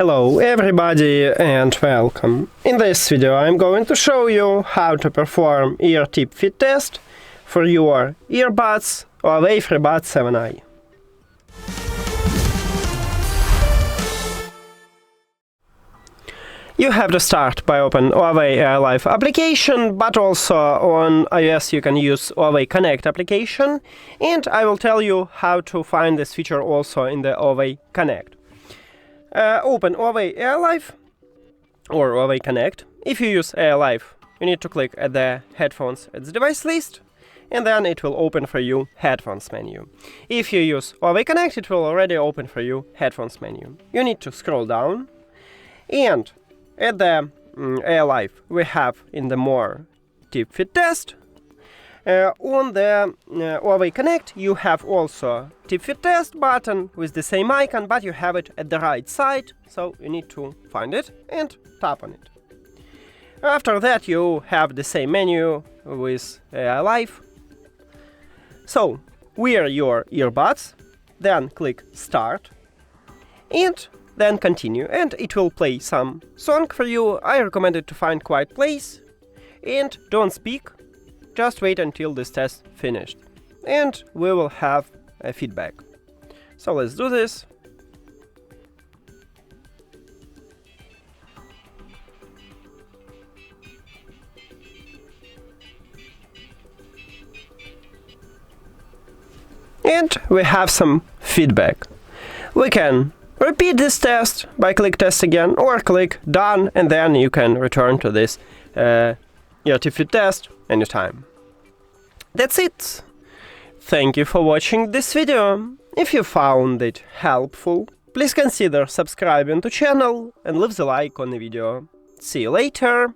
Hello everybody and welcome. In this video I'm going to show you how to perform ear tip fit test for your earbuds HUAWEI Freebuds 7i. You have to start by open HUAWEI AirLife application, but also on iOS you can use HUAWEI Connect application, and I will tell you how to find this feature also in the HUAWEI Connect. Open HUAWEI AirLife or HUAWEI Connect. If you use AirLife, you need to click at the headphones at the device list, and then it will open for you headphones menu. If you use HUAWEI Connect, it will already open for you headphones menu. You need to scroll down, and at the AirLife we have in the More Tip Fit Test. On the HUAWEI Connect you have also Tip Fit Test button with the same icon, but you have it at the right side, so you need to find it and tap on it. After that you have the same menu with AirLife. So wear your earbuds, then click Start, and then continue, and it will play some song for you. I recommend it to find quiet place, and don't speak. Just wait until this test finished, and we will have a feedback. So let's do this. And we have some feedback. We can repeat this test by click test again, or click done, and then you can return to this ear tip fit test anytime. That's it. Thank you for watching this video. If you found it helpful, please consider subscribing to channel and leave the like on the video. See you later.